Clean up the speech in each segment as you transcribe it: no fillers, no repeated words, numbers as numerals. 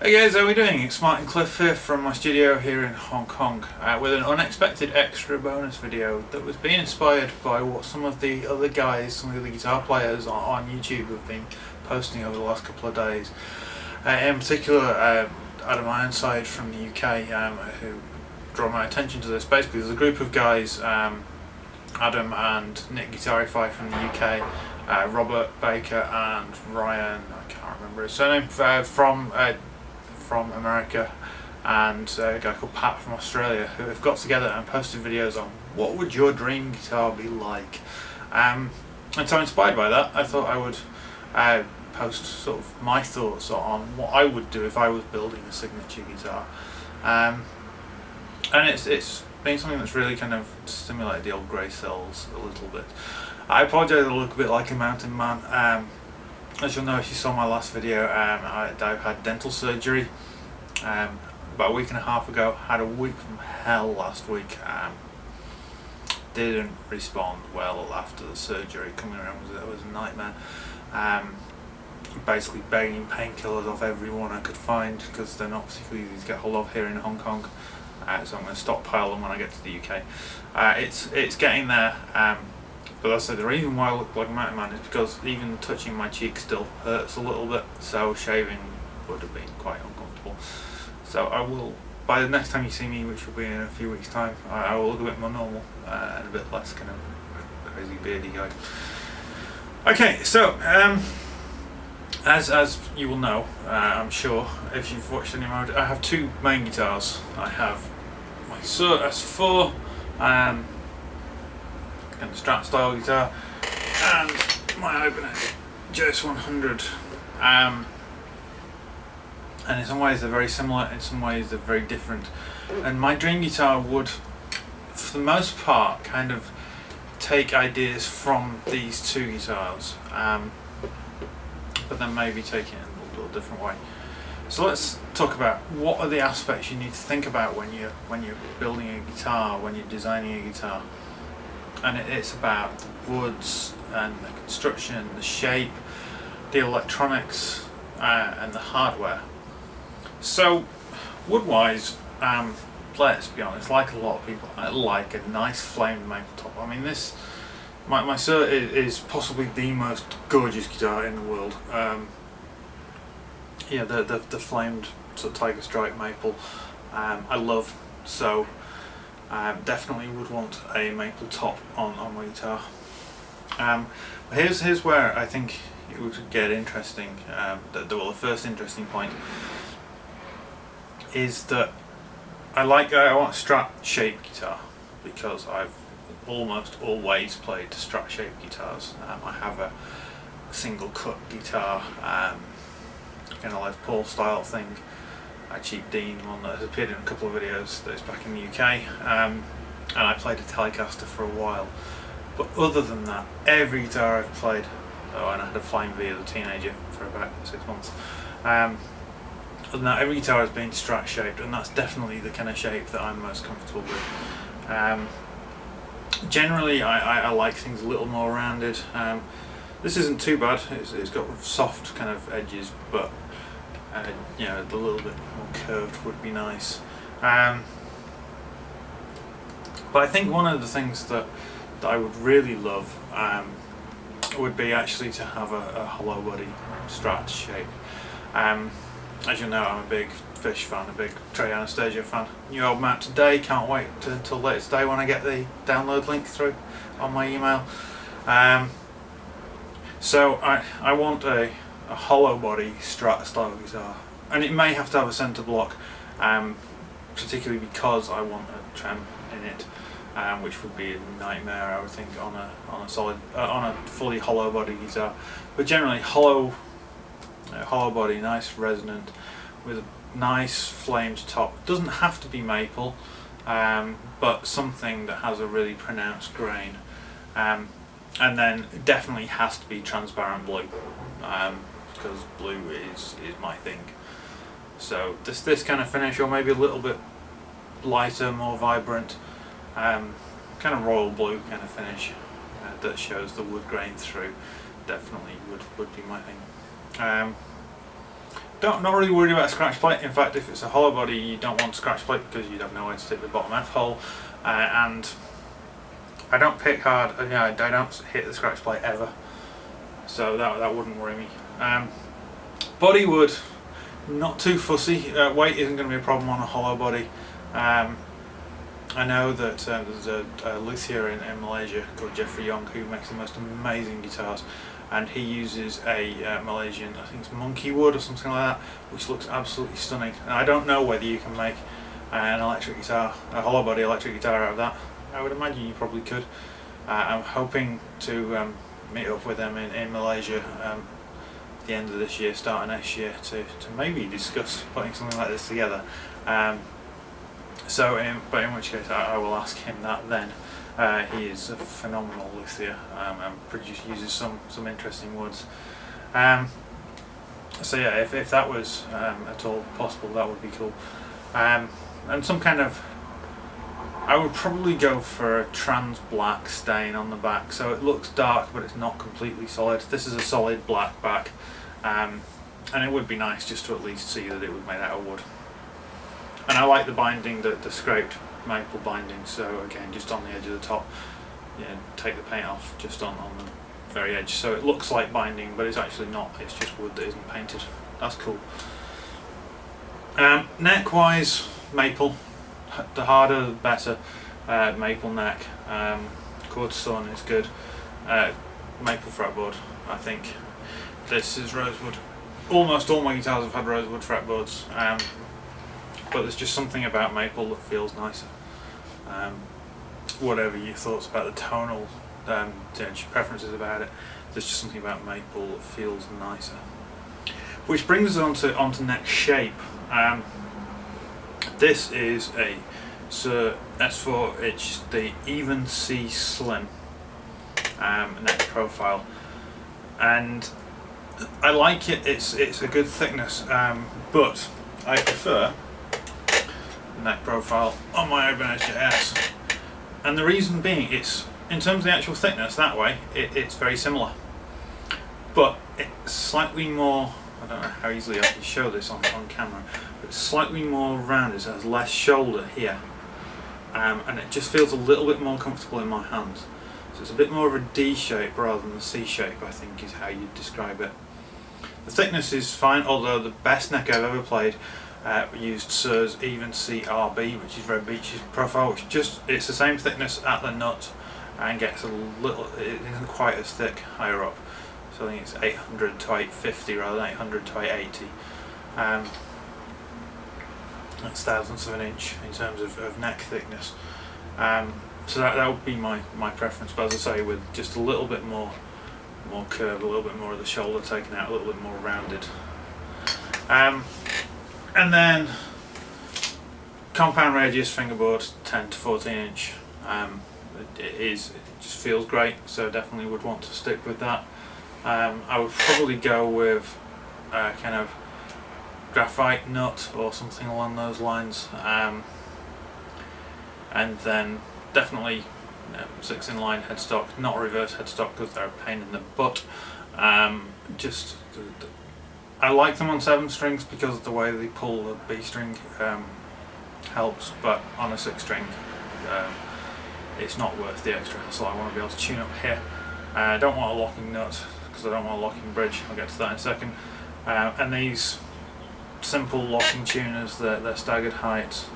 Hey guys, how are we doing? It's Martin Cliffe here from my studio here in Hong Kong with an unexpected extra bonus video that was being inspired by what some of the other guys, some of the guitar players on YouTube have been posting over the last couple of days. In particular, Adam Ironside from the UK who draw my attention to this. Basically, there's a group of guys, Adam and Nick Guitarify from the UK, Robert Baker and Ryan, I can't remember his surname, from America, and a guy called Pat from Australia, who have got together and posted videos on what would your dream guitar be like. And so inspired by that, I thought I would post sort of my thoughts on what I would do if I was building a signature guitar. And it's been something that's really kind of stimulated the old grey cells a little bit. I apologise, I look a bit like a mountain man. As you'll know if you saw my last video, I've had dental surgery about a week and a half ago. Had a week from hell last week. Didn't respond well after the surgery. Coming around was a nightmare. Basically begging painkillers off everyone I could find because they're not particularly easy to get hold of here in Hong Kong. So I'm going to stockpile them when I get to the UK. It's getting there. But that's the reason why I look like a mountain man is because even touching my cheek still hurts a little bit, so shaving would have been quite uncomfortable. So I will, by the next time you see me, which will be in a few weeks' time, I will look a bit more normal and a bit less kind of crazy beardy guy. Okay, so as you will know, I'm sure if you've watched any mode, I have two main guitars. I have my S4 and Strat style guitar, and my Ibanez JS100. And in some ways they're very similar, in some ways they're very different. And my dream guitar would, for the most part, kind of take ideas from these two guitars, but then maybe take it in a little different way. So let's talk about what are the aspects you need to think about when you're building a guitar, when you're designing a guitar. And it's about the woods and the construction, the shape, the electronics, and the hardware. So wood-wise, let's be honest, like a lot of people, I like a nice flamed maple top. I mean, my Cert is possibly the most gorgeous guitar in the world. Yeah, the flamed sort of tiger stripe maple, I love. So definitely would want a maple top on my guitar. Here's where I think it would get interesting. The first interesting point is that I want a Strat shaped guitar because I've almost always played Strat shaped guitars. I have a single cut guitar, kind of Les Paul style thing. A cheap Dean one that has appeared in a couple of videos that is back in the UK, and I played a Telecaster for a while. But other than that, every guitar I've played, and I had a Flying V as a teenager for about 6 months. Other than that, every guitar has been Strat shaped, and that's definitely the kind of shape that I'm most comfortable with. Generally, I like things a little more rounded. This isn't too bad. It's got soft kind of edges, but you know, a little bit more curved would be nice. But I think one of the things that I would really love would be actually to have a hollow body Strat shape. As you know, I'm a big Fish fan, a big Trey Anastasia fan. New album out today, can't wait until later today when I get the download link through on my email. So I want a hollow body Strat style guitar, and it may have to have a centre block, particularly because I want a trem in it, which would be a nightmare, I would think, on a fully hollow body guitar. But generally hollow body, nice resonant, with a nice flamed top. Doesn't have to be maple, but something that has a really pronounced grain, and then it definitely has to be transparent blue. Because blue is my thing. So this kind of finish, or maybe a little bit lighter, more vibrant, kind of royal blue kind of finish that shows the wood grain through, definitely would be my thing. not really worried about a scratch plate. In fact, if it's a hollow body, you don't want a scratch plate because you'd have nowhere to stick the bottom F hole. And I don't pick hard. I don't hit the scratch plate ever, so that wouldn't worry me. Bodywood, not too fussy. Weight isn't going to be a problem on a hollow body. I know that there's a luthier in Malaysia called Jeffrey Young who makes the most amazing guitars, and he uses a Malaysian, I think it's monkey wood or something like that, which looks absolutely stunning. And I don't know whether you can make an electric guitar, a hollow body electric guitar out of that. I would imagine you probably could. I'm hoping to meet up with them in Malaysia at the end of this year, start of next year, to maybe discuss putting something like this together. But in which case I will ask him that then. He is a phenomenal luthier and uses some interesting woods. So yeah, if that was at all possible, that would be cool. And some kind of, I would probably go for a trans black stain on the back, so it looks dark but it's not completely solid. This is a solid black back, and it would be nice just to at least see that it was made out of wood. And I like the binding, the scraped maple binding, so again, just on the edge of the top, take the paint off just on the very edge, so it looks like binding but it's actually not, it's just wood that isn't painted. That's cool. Neck wise, maple, the harder the better. Maple neck, quarterstone is good. Maple fretboard, I think. This is rosewood. Almost all my guitars have had rosewood fretboards, but there's just something about maple that feels nicer. Whatever your thoughts about the tonal preferences about it, there's just something about maple that feels nicer. Which brings us onto neck shape. This is a Sir S4. It's the Even C Slim neck profile, and I like it. It's a good thickness, but I prefer neck profile on my Ibanez JS, and the reason being, it's in terms of the actual thickness that way, it's very similar, but it's slightly more, I don't know how easily I can show this on camera, but it's slightly more rounded, so it has less shoulder here, and it just feels a little bit more comfortable in my hands. So it's a bit more of a D shape rather than the C shape, I think is how you'd describe it. The thickness is fine, although the best neck I've ever played used Sir's Even C RB, which is Red Beach's profile, which it's the same thickness at the nut and gets a little, it isn't quite as thick higher up. So I think it's 800 to 850 rather than 800 to 880. That's thousandths of an inch in terms of neck thickness. So that would be my preference, but as I say, with just a little bit more curve, a little bit more of the shoulder taken out, a little bit more rounded. And then compound radius fingerboard, 10 to 14 inch. It just feels great, so definitely would want to stick with that. I would probably go with a kind of graphite nut or something along those lines, and then definitely 6-in-line headstock, not reverse headstock because they're a pain in the butt. I like them on 7 strings because of the way they pull the B string helps, but on a 6 string it's not worth the extra hassle. I want to be able to tune up here. I don't want a locking nut because I don't want a locking bridge. I'll get to that in a second. And these simple locking tuners, they're staggered heights,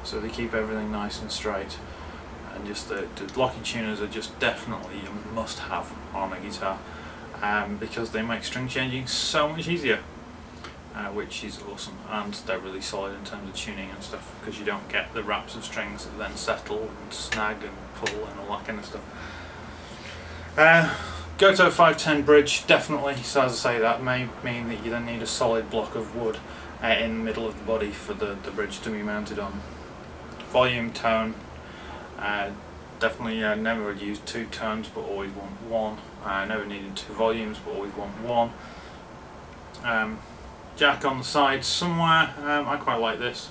so they keep everything nice and straight. And just the locking tuners are just definitely a must-have on a guitar, because they make string changing so much easier, which is awesome, and they're really solid in terms of tuning and stuff, because you don't get the wraps of strings that then settle and snag and pull and all that kind of stuff. Go to a 510 bridge, definitely. So as I say, that may mean that you then need a solid block of wood in the middle of the body for the bridge to be mounted on. Volume, tone, definitely never used 2 tones but always want 1. Never needed 2 volumes but always want 1. Jack on the side somewhere. I quite like this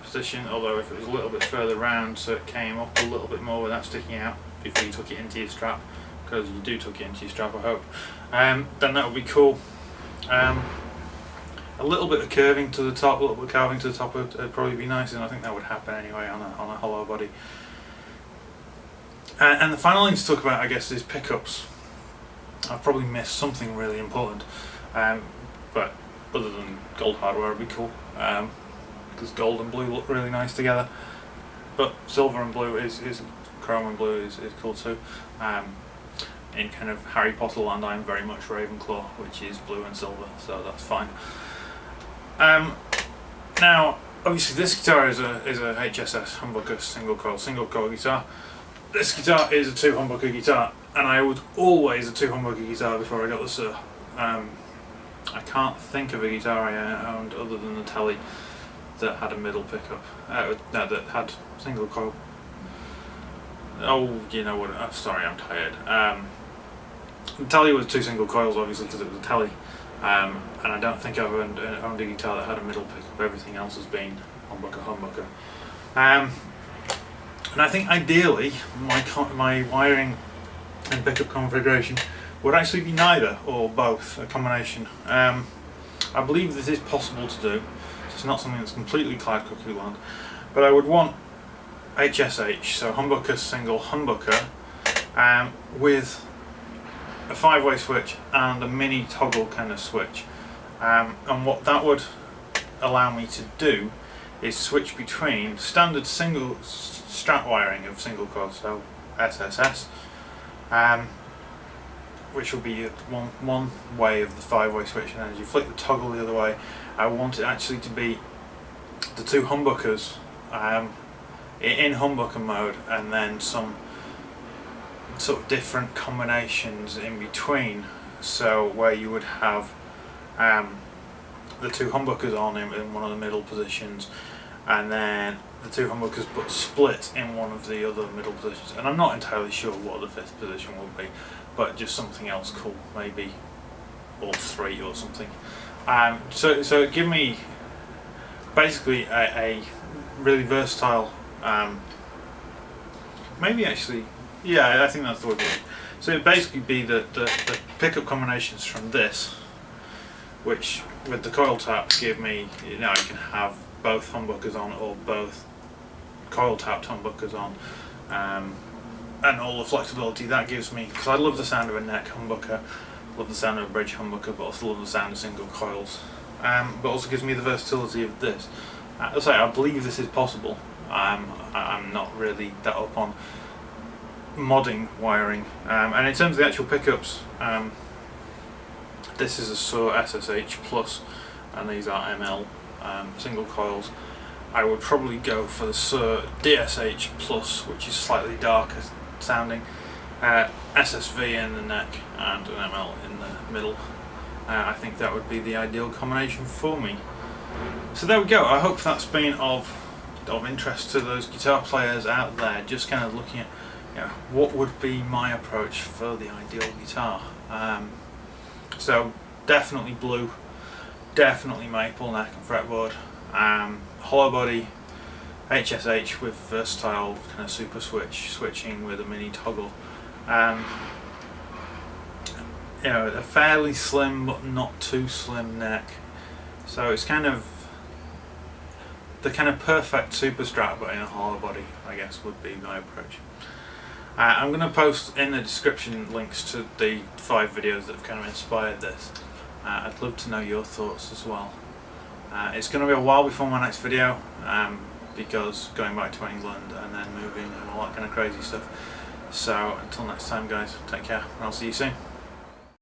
position, although if it was a little bit further round so it came up a little bit more without sticking out before you took it into your strap, because you do tuck it into your strap, I hope, then that would be cool. A little bit of curving to the top, a little bit of carving to the top would probably be nice, and I think that would happen anyway on a hollow body. And the final thing to talk about, I guess, is pickups. I've probably missed something really important, but other than gold hardware would be cool, because gold and blue look really nice together. But silver and blue is chrome and blue is cool too. In kind of Harry Potter land, I'm very much Ravenclaw, which is blue and silver, so that's fine. Now, obviously, this guitar is a HSS humbucker single coil guitar. This guitar is a 2 humbucker guitar, and I was always a 2 humbucker guitar before I got the Sur. I can't think of a guitar I owned other than the Telly that had a middle pickup. That had single coil. Oh, you know what? Sorry, I'm tired. The Telly was 2 single coils, obviously, because it was a Telly. And I don't think I've owned a guitar that had a middle pickup. Everything else has been humbucker. And I think ideally my wiring and pickup configuration would actually be neither or both, a combination. I believe this is possible to do. It's not something that's completely cloud cuckoo land, but I would want HSH, so humbucker single humbucker, with a 5-way switch and a mini toggle kind of switch. And what that would allow me to do is switch between standard single strat wiring of single coil, so SSS, which will be one way of the 5-way switch, and then as you flick the toggle the other way, I want it actually to be the 2 humbuckers in humbucker mode, and then some sort of different combinations in between, so where you would have the 2 humbuckers on in one of the middle positions, and then the 2 humbuckers but split in one of the other middle positions. And I'm not entirely sure what the 5th position will be, but just something else cool, maybe all 3 or something. So give me basically a really versatile, maybe actually, yeah, I think that's the word. So it'd basically be the pickup combinations from this, which with the coil tap give me, you know, I can have both humbuckers on or both coil tapped humbuckers on, and all the flexibility that gives me, because I love the sound of a neck humbucker, love the sound of a bridge humbucker, but also love the sound of single coils, but also gives me the versatility of this. As I say, I believe this is possible. I'm not really that up on modding wiring, and in terms of the actual pickups, this is a Sur SSH Plus, and these are ML single coils. I would probably go for the Sur DSH Plus, which is slightly darker sounding, SSV in the neck and an ML in the middle. I think that would be the ideal combination for me. So there we go. I hope that's been of interest to those guitar players out there, just kind of looking at, you know, what would be my approach for the ideal guitar. So definitely blue, definitely maple neck and fretboard, hollow body, HSH with versatile kind of super switching with a mini toggle. You know, a fairly slim but not too slim neck. So it's kind of the kind of perfect super strat, but in a hollow body, I guess, would be my approach. I'm going to post in the description links to the 5 videos that have kind of inspired this. I'd love to know your thoughts as well. It's going to be a while before my next video, because going back to England and then moving and all that kind of crazy stuff. So until next time, guys, take care and I'll see you soon.